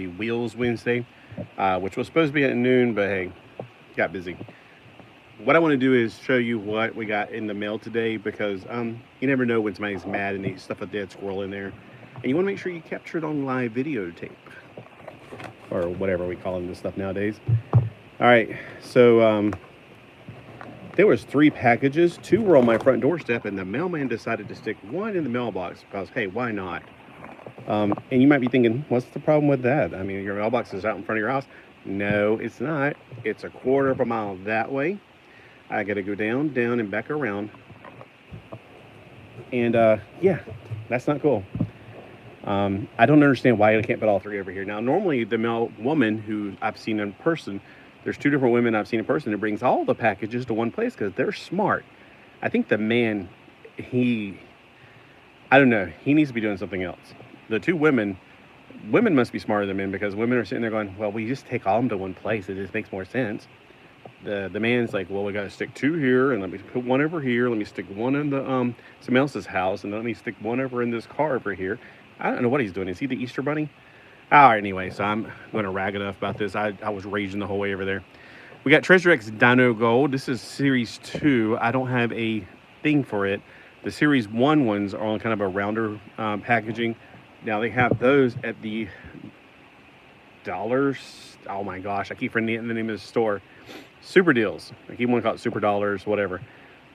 Wheels Wednesday, which was supposed to be at noon, but hey, got busy. What I want to do is show you what we got in the mail today because you never know when somebody's mad and they stuff a dead squirrel in there. And you want to make sure you capture it on live videotape or whatever we call this stuff nowadays. All right, so there was 3 packages. 2 were on my front doorstep, and the mailman decided to stick 1 in the mailbox because, hey, why not? And you might be thinking, what's the problem with that? I mean, your mailbox is out in front of your house. No, it's not. It's a quarter of a mile that way. I got to go down, and back around. And, yeah, that's not cool. I don't understand why I can't put all 3 over here. Now, normally the mail woman who I've seen in person, there's 2 different women I've seen in person that brings all the packages to one place because they're smart. I think the man, I don't know, he needs to be doing something else. The 2 women must be smarter than men because women are sitting there going, well, we just take all of them to one place. It just makes more sense. The man's like, well, we got to stick 2 here, and let me put 1 over here. Let me stick 1 in the somebody else's house, and let me stick 1 over in this car over here. I don't know what he's doing. Is he the Easter Bunny? All right, anyway, so I'm going to rag enough about this. I was raging the whole way over there. We got Treasure X Dino Gold. This is Series 2. I don't have a thing for it. The Series 1 ones are on kind of a rounder packaging. Now, they have those at the dollars. Oh, my gosh. I keep forgetting the name of the store. Super Deals. I keep wanting to call it Super Dollars, whatever.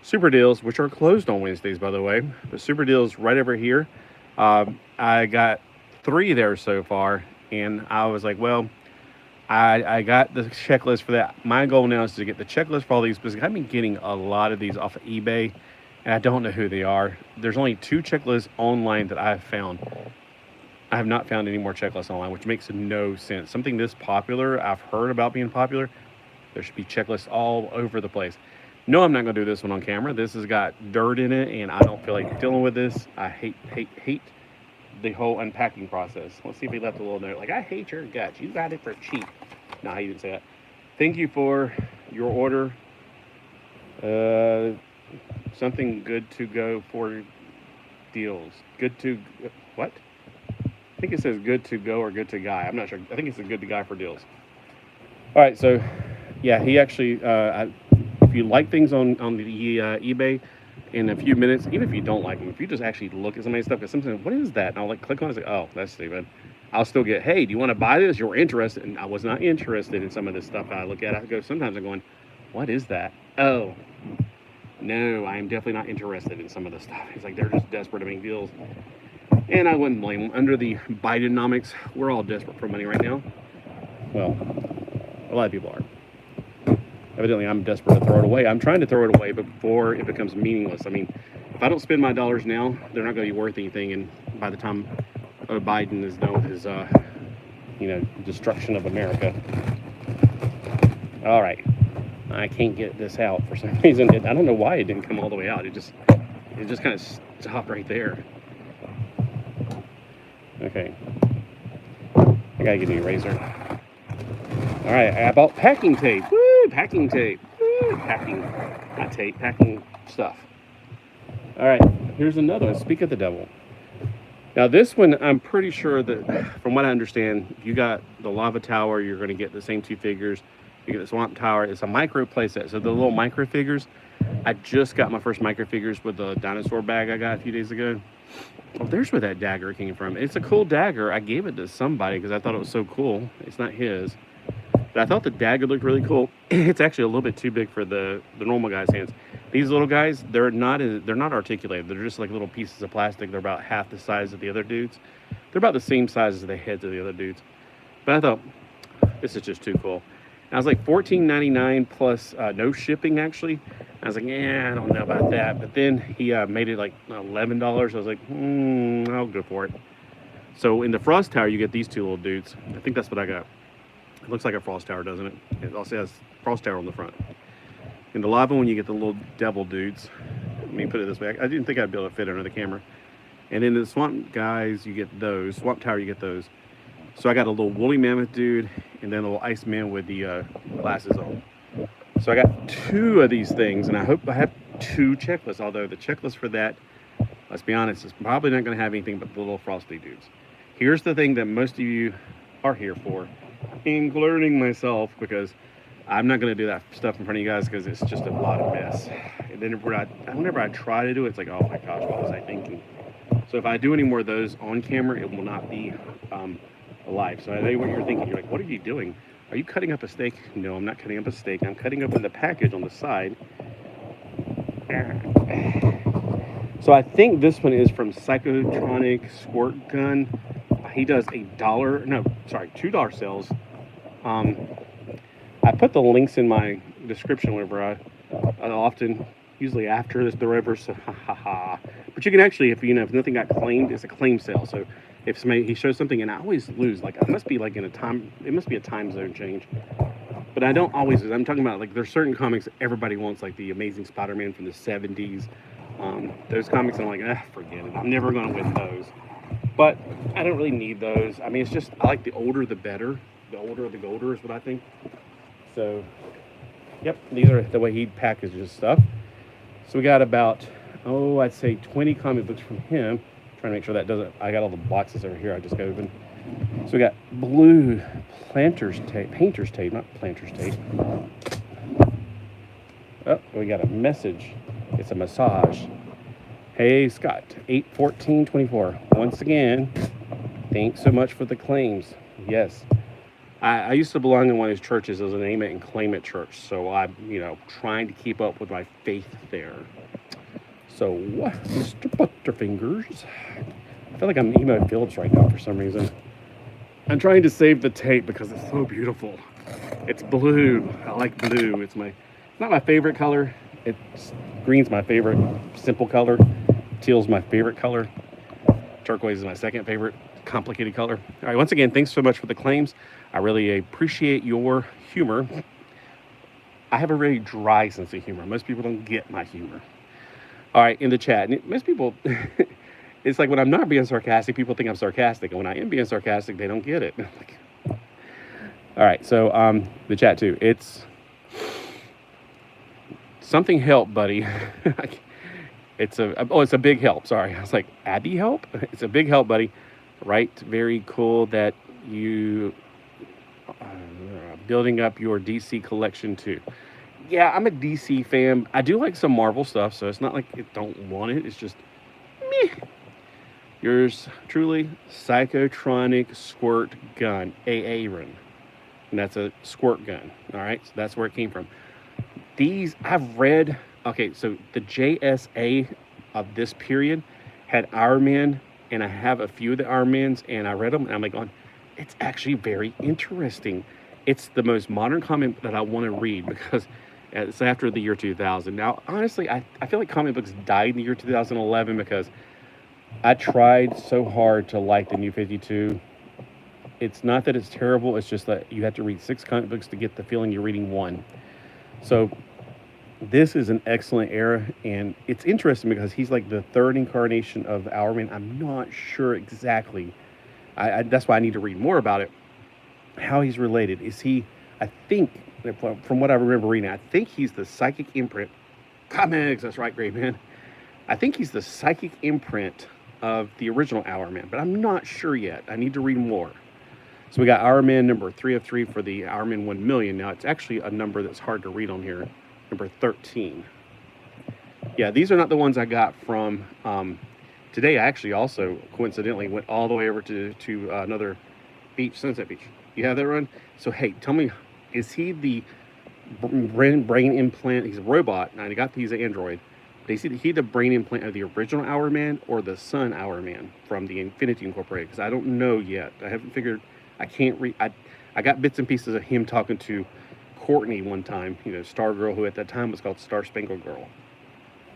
Super Deals, which are closed on Wednesdays, by the way. But Super Deals right over here. I got 3 there so far, and I was like, well, I got the checklist for that. My goal now is to get the checklist for all these because I've been getting a lot of these off of eBay, and I don't know who they are. There's only 2 checklists online that I've found. I have not found any more checklists online, which makes no sense. Something this popular, I've heard about being popular, there should be checklists all over the place. No, I'm not going to do this one on camera. This has got dirt in it, and I don't feel like dealing with this. I hate the whole unpacking process. Let's see if he left a little note. Like, I hate your guts. You got it for cheap. No, he didn't say that. Thank you for your order. Something good to go for deals. Good to... What? I think it says good to go or good to guy. I'm not sure. I think it says good to guy for deals. All right, so, yeah, he actually... if you like things on the eBay, in a few minutes, even if you don't like them, if you just actually look at somebody's stuff, because sometimes, what is that? And I'll like click on it and say, oh, that's stupid. I'll still get, hey, do you want to buy this? You're interested. And I was not interested in some of this stuff I look at. I go, sometimes I'm going, what is that? Oh, no, I am definitely not interested in some of this stuff. It's like they're just desperate to make deals. And I wouldn't blame them. Under the Bidenomics, we're all desperate for money right now. Well, a lot of people are. Evidently, I'm desperate to throw it away. I'm trying to throw it away before it becomes meaningless. I mean, if I don't spend my dollars now, they're not going to be worth anything. And by the time Biden is done with his, destruction of America. All right. I can't get this out for some reason. I don't know why it didn't come all the way out. It just kind of stopped right there. Okay. I got to get an eraser. All right, I bought packing tape. Woo, packing tape. Woo, packing, not tape, packing stuff. All right, here's another one. Speak of the devil. Now, this one, I'm pretty sure that, from what I understand, you got the lava tower, you're going to get the same 2 figures. You get the swamp tower. It's a micro playset. So the little micro figures, I just got my first micro figures with the dinosaur bag I got a few days ago. Oh, there's where that dagger came from. It's a cool dagger. I gave it to somebody because I thought it was so cool. It's not his. But I thought the dagger looked really cool. It's actually a little bit too big for the normal guy's hands. These little guys, they're not articulated. They're just like little pieces of plastic. They're about half the size of the other dudes. They're about the same size as the heads of the other dudes. But I thought, this is just too cool. And I was like $14.99 plus no shipping, actually. I was like, I don't know about that. But then he made it like $11. I was like, I'll go for it. So in the Frost Tower, you get these 2 little dudes. I think that's what I got. It looks like a Frost Tower, doesn't it? It also has Frost Tower on the front. In the lava one, you get the little devil dudes. Let me put it this way. I didn't think I'd be able to fit it under the camera. And then the swamp guys, you get those. Swamp Tower, you get those. So I got a little woolly mammoth dude and then a little Iceman with the glasses on. So I got 2 of these things, and I hope I have 2 checklists, although the checklist for that, let's be honest, is probably not going to have anything but the little frosty dudes. Here's the thing that most of you are here for, including myself, because I'm not going to do that stuff in front of you guys because it's just a lot of mess. And then whenever I try to do it, it's like, oh my gosh, what was I thinking? So if I do any more of those on camera, it will not be alive. So I know what you're thinking. You're like, what are you doing? Are you cutting up a steak? No, I'm not cutting up a steak. I'm cutting up in the package on the side. So I think this one is from Psychotronic Squirt Gun. He does $2 sales. I put the links in my description whenever I often, usually after the river, so But you can actually, if nothing got claimed, it's a claim sale. So if he shows something and I always lose, like it must be a time zone change. But I don't always. I'm talking about like there's certain comics that everybody wants, like the Amazing Spider-Man from the 70s. Those comics, I'm like, forget it. I'm never going to win those. But I don't really need those. I mean, it's just, I like the older the better. The older the golder is what I think. So, yep, these are the way he packages stuff. So we got about, I'd say 20 comic books from him. Trying to make sure that doesn't, I got all the boxes over here I just got open. So we got blue painter's tape, not planter's tape. Oh, we got a message. It's a massage. Hey, Scott, 8/14/24. Once again, thanks so much for the claims. Yes. I used to belong in one of these churches as a name it and claim it church. So I'm, trying to keep up with my faith there. So, Mr. Butterfingers. I feel like I'm Emo Phillips right now for some reason. I'm trying to save the tape because it's so beautiful. It's blue. I like blue. It's not my favorite color. Green's my favorite simple color. Teal's my favorite color. Turquoise is my second favorite complicated color. All right, once again, thanks so much for the claims. I really appreciate your humor. I have a very dry sense of humor. Most people don't get my humor. All right, in the chat, most people, it's like when I'm not being sarcastic, people think I'm sarcastic. And when I am being sarcastic, they don't get it. All right, so the chat too. It's something help, buddy. It's a big help. Sorry, I was like, Abby help? It's a big help, buddy. Right? Very cool that you building up your DC collection too. Yeah, I'm a DC fan. I do like some Marvel stuff, so it's not like I don't want it. It's just meh. Yours truly, Psychotronic Squirt Gun, Aaron. And that's a squirt gun. All right, so that's where it came from. These I've read. Okay, so the JSA of this period had Iron Man, and I have a few of the Iron Mans, and I read them, and I'm like, it's actually very interesting. It's the most modern comic that I want to read because it's after the year 2000. Now, honestly, I feel like comic books died in the year 2011 because I tried so hard to like the New 52. It's not that it's terrible. It's just that you have to read 6 comic books to get the feeling you're reading one. So this is an excellent era, and it's interesting because he's like the third incarnation of Our Man. I'm not sure exactly. That's why I need to read more about it. How he's related. Is he, I think, from what I remember reading, I think he's the psychic imprint. Comics, that's right, great man. I think he's the psychic imprint of the original Our Man, but I'm not sure yet. I need to read more. So we got Our Man number 3 of 3 for the Our Man 1 million. Now, it's actually a number that's hard to read on here. Number 13. Yeah, these are not the ones I got from today. I actually also coincidentally went all the way over to another beach, Sunset Beach. You have that run? So hey, tell me, is he the brain implant? He's a robot. Now I got these Android. Is he the brain implant of the original Our Man or the Sun Our Man from the Infinity Incorporated? Because I don't know yet. I haven't figured. I can't read. I got bits and pieces of him talking to Courtney one time, Stargirl, who at that time was called Star Spangled Girl.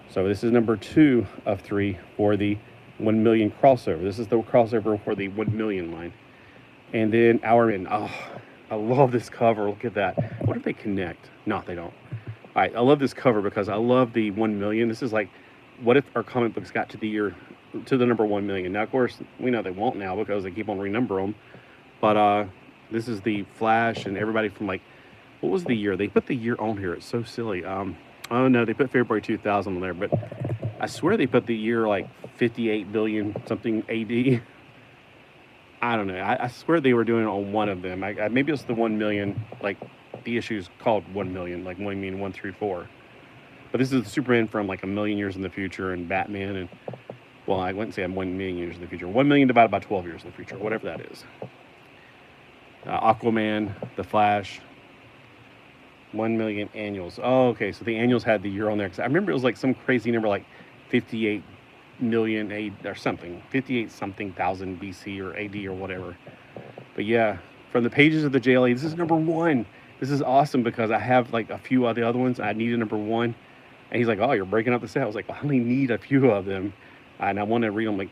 So this is number 2 of 3 for the 1 million crossover. This is the crossover for the 1 million line. And then Our Man. Oh, I love this cover. Look at that. What if they connect? No, they don't. All right, I love this cover because I love the 1 million. This is like, what if our comic books got to the number 1 million? Now, of course, we know they won't now because they keep on renumber them. But this is the Flash and everybody from like, what was the year? They put the year on here. It's so silly. Oh no, they put February 2000 on there, but I swear they put the year like 58 billion something AD. I don't know. I swear they were doing it on one of them. Maybe it's the 1 million, like the issue's called 1 million, like 1 million 1 through 4. But this is the Superman from like a million years in the future, and Batman, and well, I wouldn't say I'm 1 million years in the future. 1 million divided by 12 years in the future, whatever that is. Aquaman, The Flash, 1 million annuals. Oh, okay. So the annuals had the year on there. Cause I remember it was like some crazy number, like 58 million A or something, 58 something thousand BC or AD or whatever. But yeah, from the pages of the JLA, this is number 1. This is awesome because I have like a few of the other ones. I need a number 1. And he's like, oh, you're breaking up the set. I was like, well, I only need a few of them. And I want to read them like,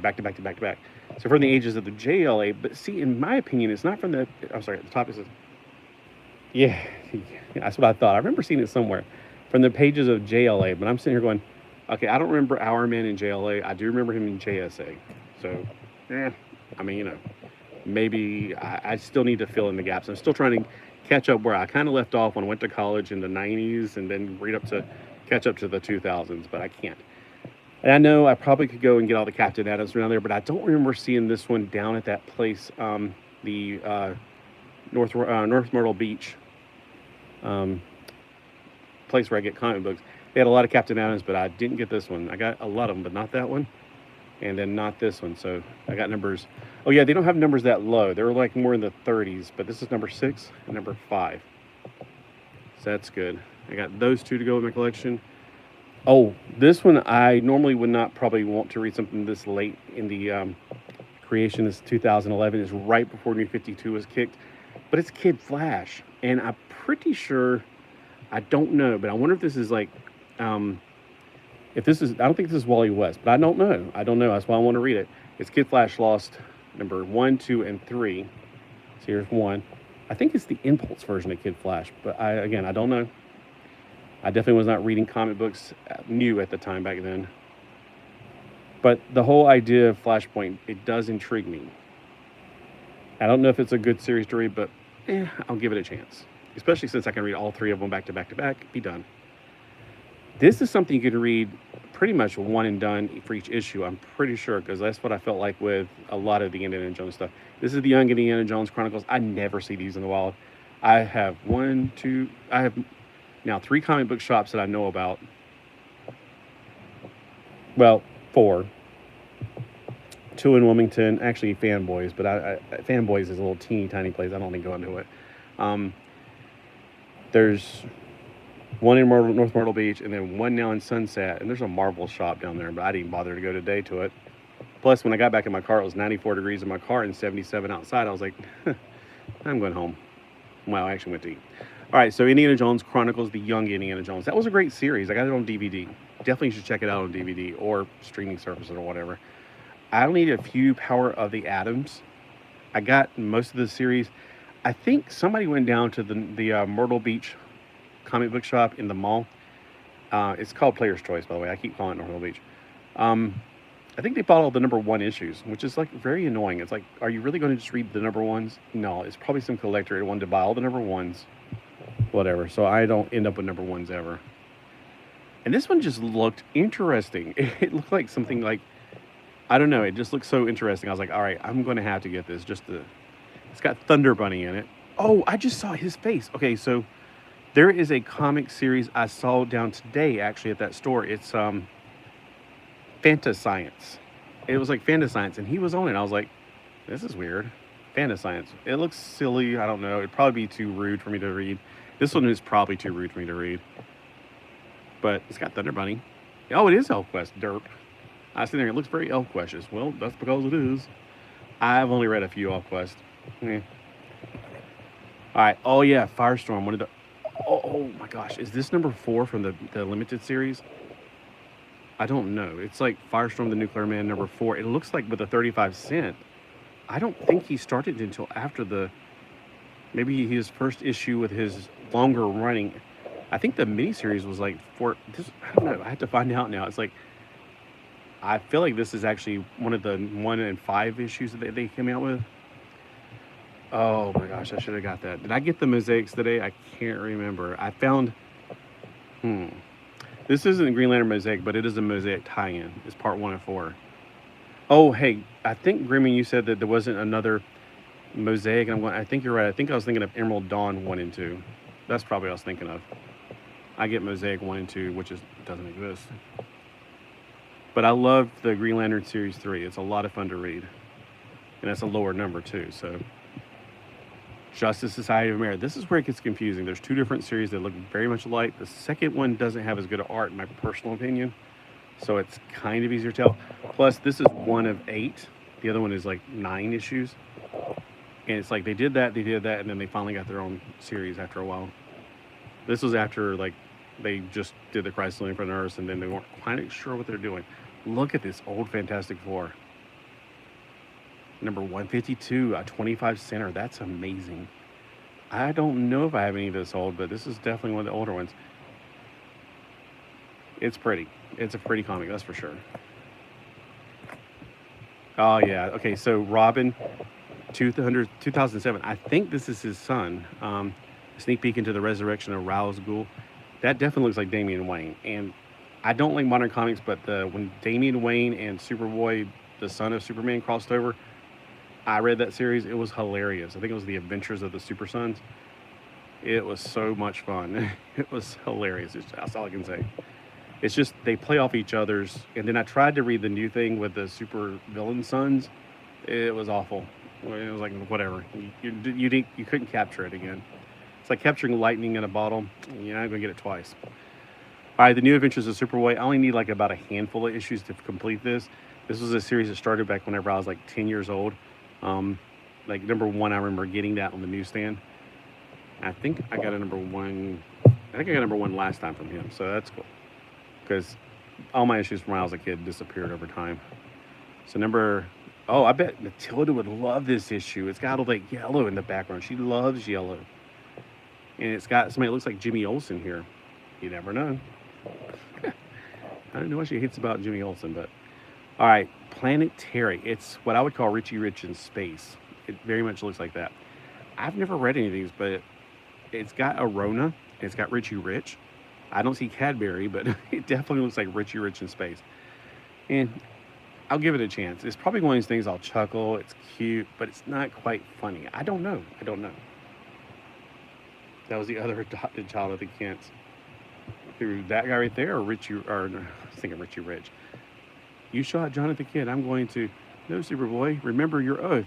back to back to back to back. So from the ages of the JLA, but see, in my opinion, it's not from the, I'm sorry, the top is, yeah, that's what I thought. I remember seeing it somewhere from the pages of JLA, but I'm sitting here going, okay, I don't remember Our Man in JLA. I do remember him in JSA. So, I mean, maybe I still need to fill in the gaps. I'm still trying to catch up where I kind of left off when I went to college in the 90s and then catch up to the 2000s, but I can't. And I know I probably could go and get all the Captain Adams around there, but I don't remember seeing this one down at that place, the North Myrtle Beach place where I get comic books. They had a lot of Captain Adams, but I didn't get this one. I got a lot of them, but not that one, and then not this one. So I got numbers. Oh yeah, they don't have numbers that low. They're like more in the 30s, but this is number 6 and number 5. So that's good. I got those 2 to go with my collection. Oh, this one I normally would not probably want to read something this late in the creation. This 2011 is right before New 52 was kicked, but it's Kid Flash, and I'm pretty sure, I don't know, but I wonder if this is like, if this is, I don't think this is Wally West, but I don't know. That's why I want to read it. It's Kid Flash Lost number 1, 2, and 3. So here's 1. I think it's the Impulse version of Kid Flash, but I don't know. I definitely was not reading comic books new at the time back then. But the whole idea of Flashpoint, it does intrigue me. I don't know if it's a good series to read, but I'll give it a chance. Especially since I can read all 3 of them back to back to back, be done. This is something you can read pretty much one and done for each issue, I'm pretty sure, because that's what I felt like with a lot of the Indiana Jones stuff. This is the Young Indiana Jones Chronicles. I never see these in the wild. I have now 3 comic book shops that I know about. Well, 4. 2 in Wilmington, actually Fanboys, but Fanboys is a little teeny tiny place. I don't think go into it. There's 1 in North Myrtle Beach, and then 1 now in Sunset, and there's a Marvel shop down there, but I didn't bother to go today to it. Plus, when I got back in my car, it was 94 degrees in my car and 77 outside. I was like, I'm going home. Well, I actually went to eat. All right, so Indiana Jones Chronicles, the Young Indiana Jones. That was a great series. I got it on DVD. Definitely should check it out on DVD or streaming services or whatever. I only need a few Power of the Atoms. I got most of the series. I think somebody went down to the Myrtle Beach comic book shop in the mall. It's called Player's Choice, by the way. I keep calling it Myrtle Beach. I think they bought all the number 1 issues, which is like very annoying. It's like, are you really going to just read the number 1s? No, it's probably some collector that wanted to buy all the number 1s. Whatever. So I don't end up with number 1s ever. And this one just looked interesting. It looked like something like, I don't know. It just looked so interesting. I was like, all right, I'm going to have to get this. It's got Thunder Bunny in it. Oh, I just saw his face. Okay, so there is a comic series I saw down today, actually, at that store. It's Fantascience. It was like Fantascience, and he was on it. I was like, this is weird. Fantascience. It looks silly. I don't know. It'd probably be too rude for me to read. This one is probably too rude for me to read. But it's got Thunder Bunny. Oh, it is ElfQuest. Derp. I was sitting there. It looks very ElfQuest-ish. Well, that's because it is. I've only read a few ElfQuest. All right. Oh, yeah. Firestorm. Oh, my gosh. Is this number 4 from the limited series? I don't know. It's like Firestorm the Nuclear Man number 4. It looks like with a 35 cent. I don't think he started until after maybe his first issue with his longer running. I think the miniseries was like I don't know. I have to find out now. It's like, I feel like this is actually one of the 1 and 5 issues that they came out with. Oh my gosh, I should have got that. Did I get the mosaics today? I can't remember. I found, this isn't a Green Lantern mosaic, but it is a mosaic tie-in. It's part 1 of 4. Oh, hey, I think Grimmy, you said that there wasn't another Mosaic, and I think you're right. I think I was thinking of Emerald Dawn 1 and 2. That's probably what I was thinking of. I get Mosaic 1 and 2, which doesn't exist. But I love the Green Lantern Series 3. It's a lot of fun to read. And that's a lower number, too. So, Justice Society of America. This is where it gets confusing. There's two different series that look very much alike. The second one doesn't have as good art, in my personal opinion. So, it's kind of easier to tell. Plus, this is 1 of 8. The other one is like 9 issues. And it's like they did that, and then they finally got their own series after a while. This was after, like, they just did the Christ Living for Earth, and then they weren't quite sure what they're doing. Look at this old Fantastic Four. Number 152, a 25 center. That's amazing. I don't know if I have any of this old, but this is definitely one of the older ones. It's pretty. It's a pretty comic, that's for sure. Oh, yeah. Okay, so Robin, 2007. I think this is his son. A sneak peek into the resurrection of Ra's al Ghul. That definitely looks like Damian Wayne. And I don't like modern comics, but when Damian Wayne and Superboy, the son of Superman, crossed over, I read that series. It was hilarious. I think it was The Adventures of the Super Sons. It was so much fun. It was hilarious. That's all I can say. It's just they play off each other's. And then I tried to read the new thing with the super villain sons. It was awful. It was like, whatever. You couldn't capture it again. It's like capturing lightning in a bottle. You're not going to get it twice. All right, The New Adventures of Superboy. I only need like about a handful of issues to complete this. This was a series that started back whenever I was like 10 years old. Like number 1, I remember getting that on the newsstand. I think I got a number 1. I think I got number 1 last time from him, so that's cool. Because all my issues from when I was a kid disappeared over time. So I bet Matilda would love this issue. It's got all like yellow in the background. She loves yellow. And it's got somebody that looks like Jimmy Olsen here. You never know. I don't know what she hates about Jimmy Olsen, but... All right, Planet Terry. It's what I would call Richie Rich in space. It very much looks like that. I've never read any of these, but it's got Arona. It's got Richie Rich. I don't see Cadbury, but it definitely looks like Richie Rich in space. And I'll give it a chance. It's probably one of these things I'll chuckle. It's cute, but it's not quite funny. I don't know. That was the other adopted child of the Kents. Through that guy right there, or no, I was thinking Richie Rich. You shot Jonathan Kidd. I'm going to... No, Superboy, remember your oath.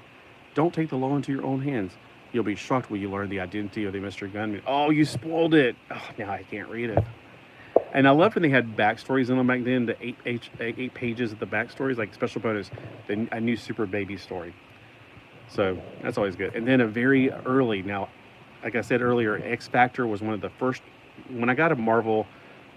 Don't take the law into your own hands. You'll be shocked when you learn the identity of the mystery gunman. Oh, you spoiled it. Oh, now I can't read it. And I loved when they had backstories in them back then. The 8 pages of the backstories, like special bonus. A new Super Baby story. So that's always good. And then a very early... Now, like I said earlier, X Factor was one of the first... When I got a Marvel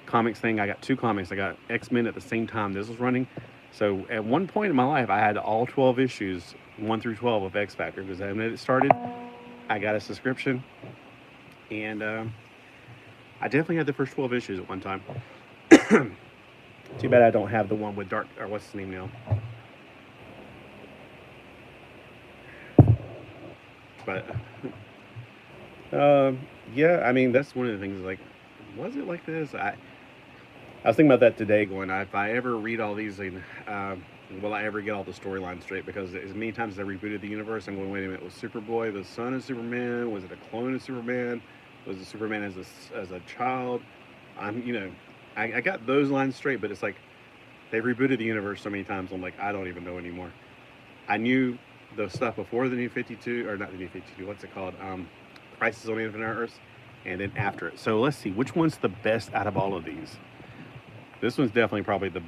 Comics thing, I got 2 comics. I got X-Men at the same time this was running. So at one point in my life, I had all 12 issues, 1 through 12 of X Factor, because when it started, I got a subscription, and I definitely had the first 12 issues at one time. Too bad I don't have the one with what's his name now? But, yeah, I mean, that's one of the things, like, was it like this? I was thinking about that today, going, if I ever read all these, will I ever get all the storylines straight? Because as many times as I rebooted the universe, I'm going, wait a minute, was Superboy the son of Superman? Was it a clone of Superman? Was it Superman as a child? I got those lines straight, but it's like, they've rebooted the universe so many times, I'm like, I don't even know anymore. I knew the stuff before the New 52, or not the New 52, what's it called? Crisis on Infinite Earths, and then after it. So let's see, which one's the best out of all of these? This one's definitely probably the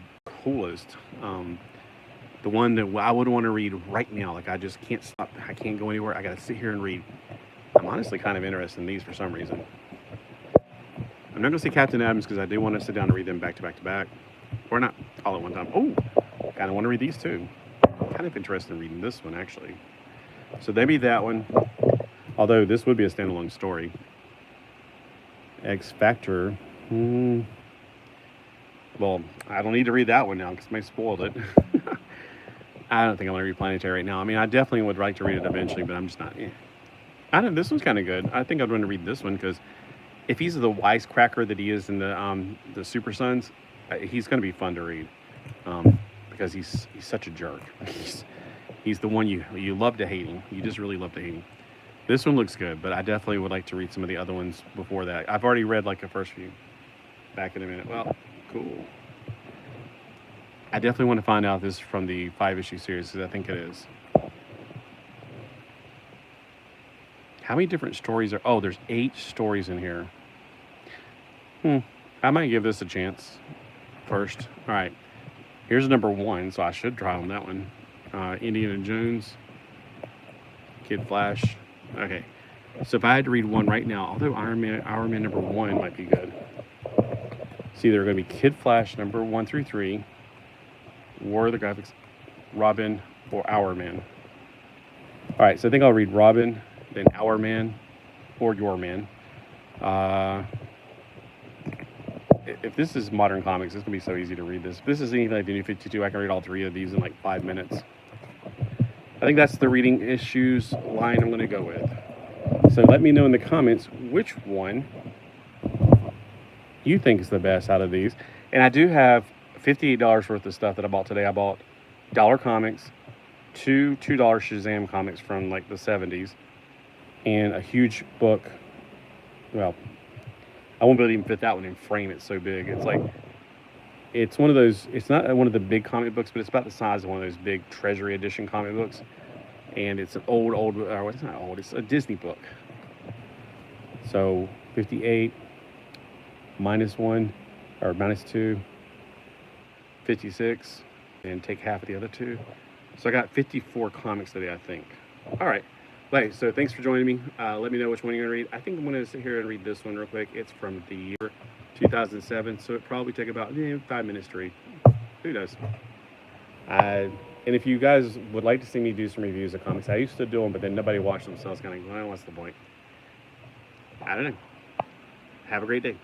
coolest. The one that I would want to read right now. Like, I just can't stop. I can't go anywhere. I got to sit here and read. I'm honestly kind of interested in these for some reason. I'm not going to say Captain Adams because I do want to sit down and read them back to back to back. Or not all at one time. Oh, kind of want to read these too. Kind of interested in reading this one, actually. So maybe that one. Although this would be a standalone story. X Factor. Well, I don't need to read that one now because I spoiled it. I don't think I'm going to read Planetary right now. I mean, I definitely would like to read it eventually, but I'm just not. This one's kind of good. I think I'd want to read this one because if he's the wisecracker that he is in the Super Sons, he's going to be fun to read. Because because he's such a jerk. He's the one you love to hate him. You just really love to hate him. This one looks good, but I definitely would like to read some of the other ones before that. I've already read like the first few. Back in a minute. Well, cool. I definitely want to find out if this is from the 5-issue series, because I think it is. How many different stories are... Oh, there's 8 stories in here. I might give this a chance first. All right. Here's number 1, so I should try on that one. Indiana Jones. Kid Flash. Okay. So if I had to read one right now, although Iron Man number 1 might be good. It's either going to be Kid Flash number 1 through 3, War of the Graphics, Robin, or Our Man. All right, so I think I'll read Robin, then Our Man, or Your Man. If this is modern comics, it's going to be so easy to read this. If this is anything like the New 52, I can read all 3 of these in like 5 minutes. I think that's the reading issues line I'm going to go with. So let me know in the comments which one you think is the best out of these. And I do have $58 worth of stuff that I bought today. I bought Dollar Comics, 2 $2 Shazam comics from like the 70s, and a huge book. Well, I won't be able to even fit that one in frame. It's so big. It's like, it's one of those, it's not one of the big comic books, but it's about the size of one of those big Treasury Edition comic books. And it's an old, it's not old, it's a Disney book. So 58 minus 1 or minus 2, 56, and take half of the other 2. So I got 54 comics today, I think. All right. Right, so thanks for joining me. Let me know which one you're going to read. I think I'm going to sit here and read this one real quick. It's from the year 2007, so it probably take about 5 minutes to read. Who knows? And if you guys would like to see me do some reviews of comics, I used to do them, but then nobody watched them, so I was kind of like, well, what's the point? I don't know. Have a great day.